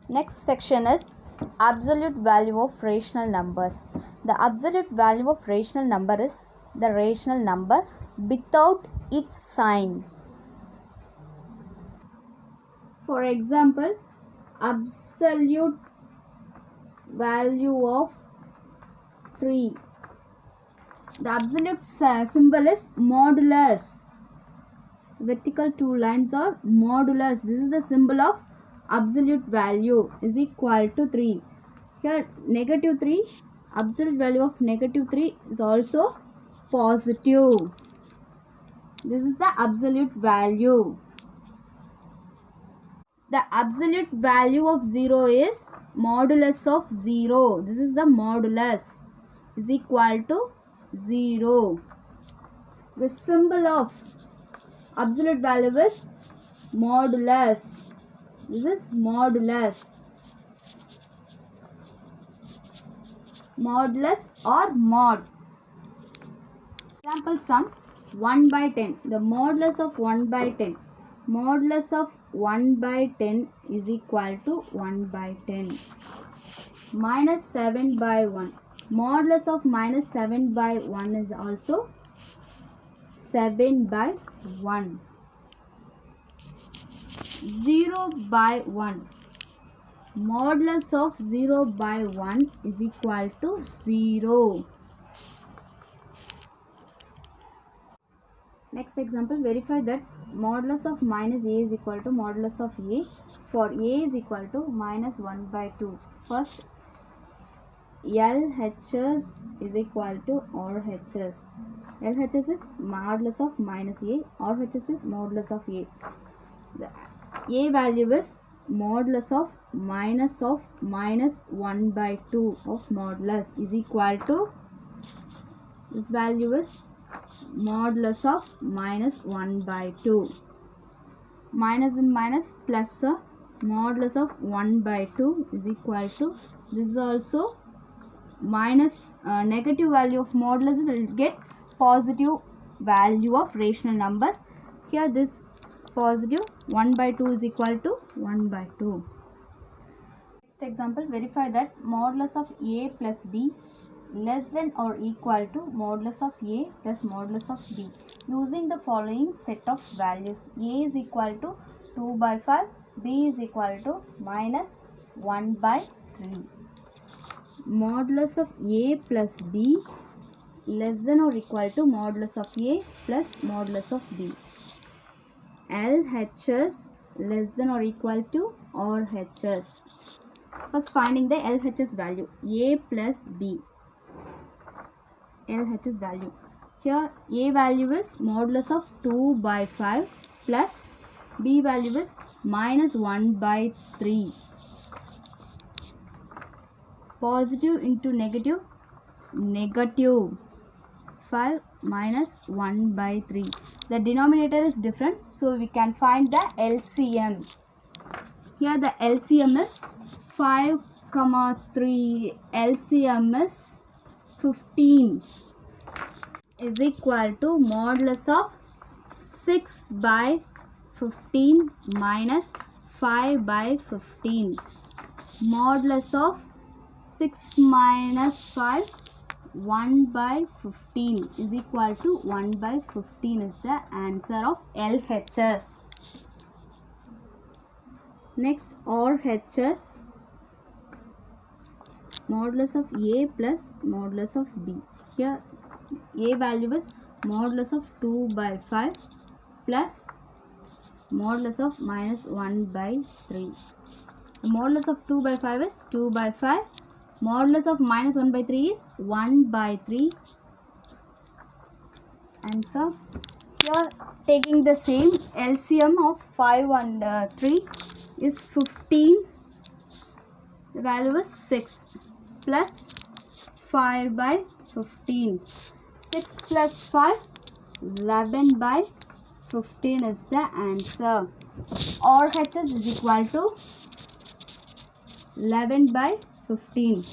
Next section is absolute value of rational numbers. The absolute value of rational number is the rational number without its sign. For example, absolute value of 3. The absolute symbol is modulus. Vertical two lines are modulus. This is the symbol of absolute value is equal to 3. Here negative 3, absolute value of negative 3 is also positive. This is the absolute value. The absolute value of 0 is modulus of 0. This is the modulus is equal to 0. The symbol of absolute value is modulus. This is modulus. Modulus or mod. Example sum 1 by 10. The modulus of 1 by 10. Modulus of 1 by 10 is equal to 1 by 10. Minus 7 by 1. Modulus of minus 7 by 1 is also 7 by 1. 0 by 1. Modulus of 0 by 1 is equal to 0. Next example, verify that modulus of minus a is equal to modulus of a for a is equal to minus 1 by 2. First, LHS is equal to RHS. LHS is modulus of minus a, RHS is modulus of a. The a value is modulus of minus 1 by 2 of modulus is equal to, this value is modulus of minus 1 by 2. Minus and minus plus modulus of 1 by 2 is equal to, this is also minus negative value of modulus will get positive value of rational numbers. Here this positive 1 by 2 is equal to 1 by 2. Next example, verify that modulus of a plus b less than or equal to modulus of a plus modulus of b using the following set of values. A is equal to 2 by 5, b is equal to minus 1 by 3. Modulus of a plus b less than or equal to modulus of a plus modulus of b. LHS less than or equal to RHS. First finding the LHS value. A plus b. LHS value. Here a value is modulus of 2 by 5 plus b value is minus 1 by 3. Positive into negative, negative 5 minus 1 by 3. The denominator is different, so we can find the LCM. Here the LCM is 5, 3. LCM is 15 is equal to modulus of 6 by 15 minus 5 by 15. Modulus of 6 minus 5, 1 by 15 is equal to 1 by 15 is the answer of LHS. Next, RHS. Modulus of a plus modulus of b. Here a value is modulus of 2 by 5 plus modulus of minus 1 by 3. The modulus of 2 by 5 is 2 by 5. Modulus of minus 1 by 3 is 1 by 3. Answer. Here taking the same LCM of 5 and 3 is 15. The value is 6 plus 5 by 15. 6 plus 5, 11 by 15 is the answer. RHS is equal to 11 by 15.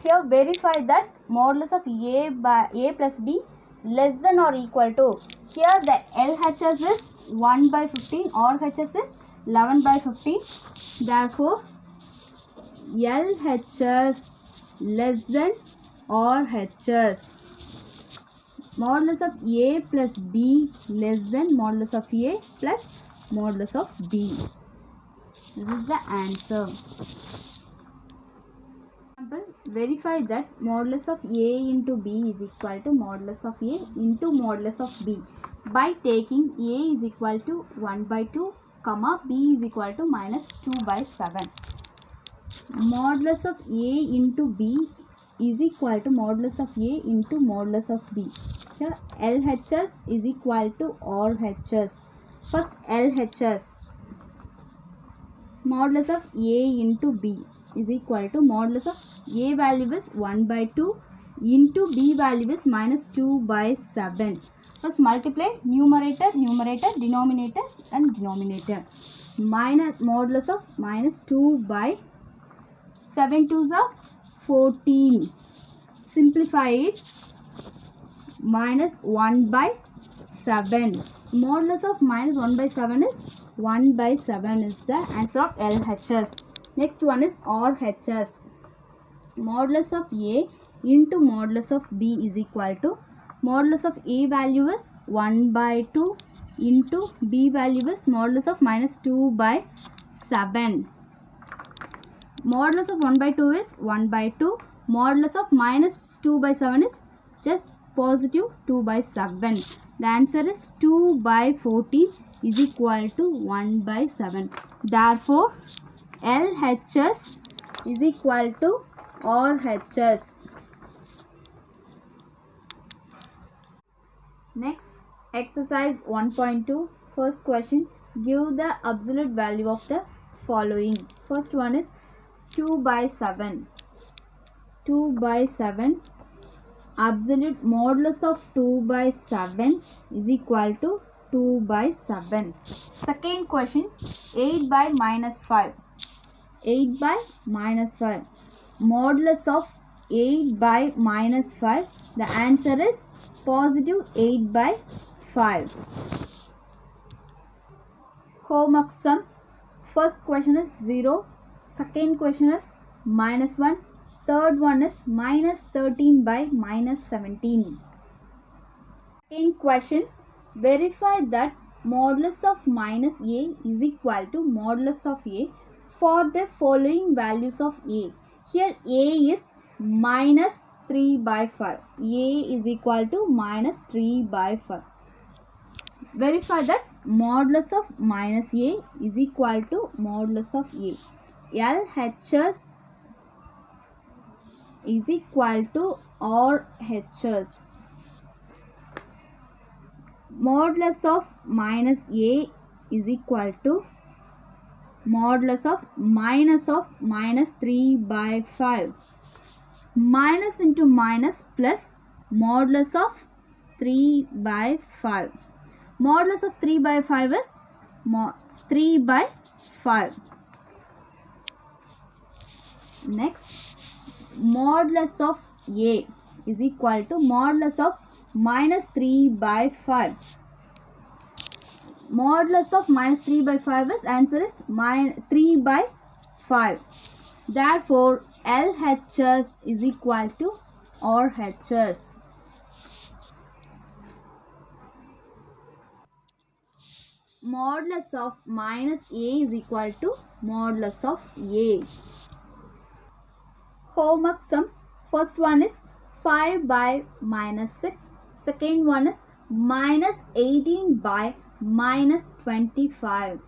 Here verify that modulus of a plus b less than or equal to. Here the LHS is 1 by 15, RHS is 11 by 15. Therefore LHS less than RHS. Modulus of A plus B less than modulus of A plus modulus of B. This is the answer. Example, verify that modulus of A into B is equal to modulus of A into modulus of B by taking A is equal to 1 by 2, comma B is equal to minus 2 by 7. Modulus of A into B is equal to modulus of A into modulus of B. Here LHS is equal to RHS. First LHS, modulus of A into B is equal to modulus of A value is 1 by 2 into B value is minus 2 by 7. First multiply numerator, denominator and denominator. Minus modulus of minus 2 by 7 2s are 14. Simplify it. Minus 1 by 7. Modulus of minus 1 by 7 is 1 by 7 is the answer of LHS. Next one is RHS. Modulus of A into modulus of B is equal to modulus of A value is 1 by 2 into B value is modulus of minus 2 by 7. Modulus of 1 by 2 is 1 by 2. Modulus of minus 2 by 7 is just positive 2 by 7. The answer is 2 by 14 is equal to 1 by 7. Therefore, LHS is equal to RHS. Next, exercise 1.2. First question, give the absolute value of the following. First one is 2 by 7. 2 by 7. Absolute modulus of 2 by 7 is equal to 2 by 7. Second question, 8 by minus 5. 8 by minus 5. Modulus of 8 by minus 5. The answer is positive 8 by 5. Homework sums. First question is 0. Second question is minus 1. Third one is minus 13 by minus 17. Second question, verify that modulus of minus A is equal to modulus of A for the following values of A. Here A is minus 3 by 5. A is equal to minus 3 by 5. Verify that modulus of minus A is equal to modulus of A. LHS is equal to RHS. Modulus of minus A is equal to modulus of minus 3 by 5. Minus into minus plus modulus of 3 by 5. Modulus of 3 by 5 is 3 by 5. Next, modulus of A is equal to modulus of minus 3 by 5. Modulus of minus 3 by 5 is answer is 3 by 5. Therefore, LHS is equal to RHS. Modulus of minus A is equal to modulus of A. Homework sums. First one is 5 by minus 6. Second one is minus 18 by minus 25.